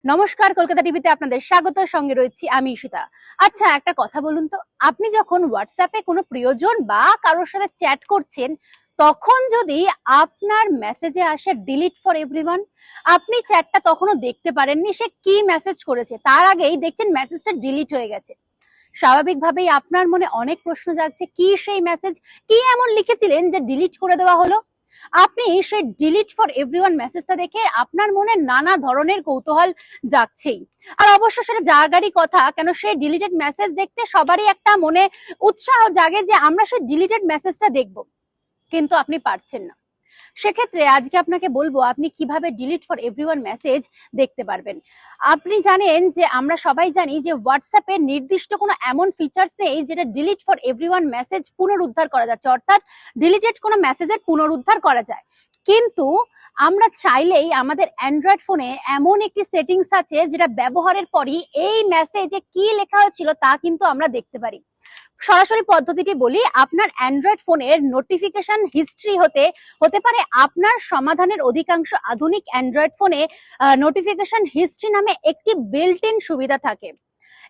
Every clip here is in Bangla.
নমস্কার, কলকাতা টিভিতে আপনাদের স্বাগত। সঙ্গে রয়েছি আমি ঈশিতা। আচ্ছা, একটা কথা বলুন তো, আপনি যখন হোয়াটসঅ্যাপে কোনো প্রিয়জন বা কারোর সাথে চ্যাট করছেন, তখন যদি আপনার মেসেজে আসে ডিলিট ফর এভরিওয়ান, আপনি চ্যাটটা তখনও দেখতে পারেননি সে কি মেসেজ করেছে, তার আগেই দেখছেন মেসেজটা ডিলিট হয়ে গেছে। স্বাভাবিকভাবেই আপনার মনে অনেক প্রশ্ন জাগছে, কি সেই মেসেজ, কি এমন লিখেছিলেন যে ডিলিট করে দেওয়া হলো। আপনি সেই ডিলিট ফর এভরিওয়ান মেসেজটা দেখে আপনার মনে নানা ধরনের কৌতূহল জাগছেই। আর অবশ্য সেটা জাগারই কথা, কেন সেই ডিলিটেড মেসেজ দেখতে সবারই একটা মনে উৎসাহ জাগে যে আমরা সেই ডিলিটেড মেসেজটা দেখব, কিন্তু আপনি পারছেন না। সেক্ষেত্রে আজকে আপনাকে বলবো আপনি কিভাবে ডিলিট ফর এভরিওয়ান মেসেজ দেখতে পারবেন। আপনি জানেন যে আমরা সবাই জানি যে হোয়াটসঅ্যাপে নির্দিষ্ট কোনো এমন ফিচার্স নেই যেটা ডিলিট ফর এভরিওয়ান মেসেজ পুনরুদ্ধার করা যাচ্ছে, অর্থাৎ ডিলিটেড কোনো মেসেজের পুনরুদ্ধার করা যায়। কিন্তু আমরা চাইলেই আমাদের অ্যান্ড্রয়েড ফোনে এমন একটি সেটিংস আছে যেটা ব্যবহারের পরই এই মেসেজে কি লেখা হয়েছিল তা কিন্তু আমরা দেখতে পারি। সরাসরি পদ্ধতিটি বলি, আপনার অ্যান্ড্রয়েড ফোনের নোটিফিকেশন হিস্ট্রি হতে পারে আপনার সমাধানের অধিকাংশ আধুনিক অ্যান্ড্রয়েড ফোনে নোটিফিকেশন হিস্ট্রি নামে একটি বিল্ট ইন সুবিধা থাকে।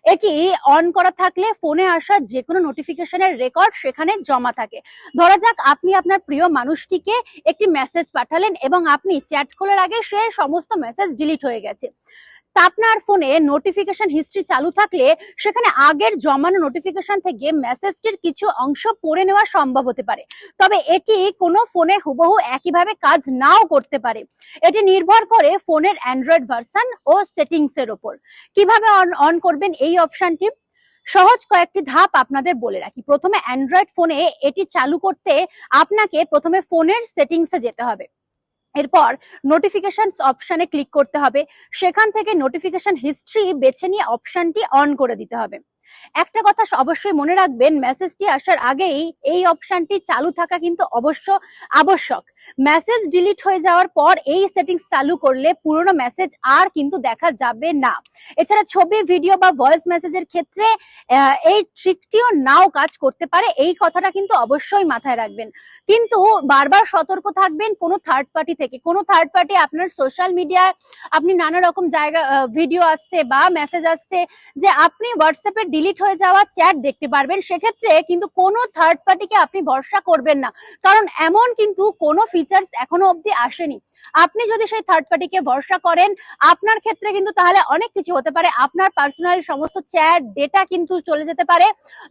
এটি অন করা থাকলে ফোনে আসা যে কোনো নোটিফিকেশনের রেকর্ড সেখানে জমা থাকে। ধরা যাক আপনি আপনার প্রিয় মানুষটিকে একটি মেসেজ পাঠালেন এবং আপনি চ্যাট খোলার আগে সে সমস্ত মেসেজ ডিলিট হয়ে গেছে। তা আপনার ফোনে নোটিফিকেশন হিস্ট্রি চালু থাকলে সেখানে আগের জমানো নোটিফিকেশন থেকে মেসেজটির কিছু অংশ পড়ে নেওয়া সম্ভব হতে পারে, তবে এটি কোনো ফোনে হুবহু একইভাবে কাজ নাও করতে পারে। এটি নির্ভর করে ফোনের অ্যান্ড্রয়েড ভার্সন ও সেটিংস এর উপর। কিভাবে অন করবেন এই অপশনটি, সহজ কয়েকটি ধাপ আপনাদের বলে রাখি। প্রথমে অ্যান্ড্রয়েড ফোনে এটি চালু করতে আপনাকে প্রথমে ফোনের সেটিংসে যেতে হবে, এরপর নোটিফিকেশনস অপশনে ক্লিক করতে হবে, সেখান থেকে নোটিফিকেশন হিস্ট্রি বেছে নিয়ে অপশনটি অন করে দিতে হবে। একটা কথা অবশ্যই মনে রাখবেন, মেসেজটি আসার আগেই এই অপশনটি চালু থাকা কিন্তু আবশ্যক। মেসেজ ডিলিট হয়ে যাওয়ার পর এই সেটিংস চালু করলে পুরনো মেসেজ আর কিন্তু দেখা যাবে না। এছাড়া ছবি, ভিডিও বা ভয়েস মেসেজের ক্ষেত্রে এই ট্রিকটিও নাও কাজ করতে পারে, এই কথাটা কিন্তু অবশ্যই মাথায় রাখবেন। কিন্তু বারবার সতর্ক থাকবেন কোনো থার্ড পার্টি থেকে। কোনো থার্ড পার্টি আপনার সোশ্যাল মিডিয়ায় আপনি নানা রকম জায়গা ভিডিও আসছে বা মেসেজ আসছে যে আপনি হোয়াটসঅ্যাপে ডিলিট হয়ে যাওয়া চ্যাট দেখতে পারবেন, সেক্ষেত্রে কিন্তু কোনো থার্ড পার্টিকে আপনি ভরসা করবেন না, কারণ এমন কিন্তু কোনো ফিচার্স এখনো অবধি আসেনি। আপনি যদি সেই থার্ড পার্টিকে ভরসা করেন, আপনার ক্ষেত্রে কিন্তু তাহলে অনেক কিছু হতে পারে। আপনার পার্সোনাল সমস্ত চ্যাট ডেটা কিন্তু চলে যেতে পারে,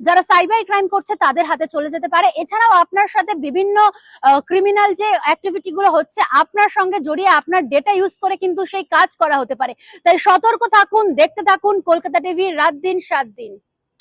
যারা সাইবার ক্রাইম করছে তাদের হাতে চলে যেতে পারে। এছাড়াও আপনার সাথে বিভিন্ন ক্রিমিনাল যে অ্যাক্টিভিটি গুলো হচ্ছে আপনার সঙ্গে জড়িয়ে আপনার ডেটা ইউজ করে কিন্তু সেই কাজ করা হতে পারে। তাই সতর্ক থাকুন, দেখতে থাকুন কলকাতা টিভি রাত দিন 7 দিন।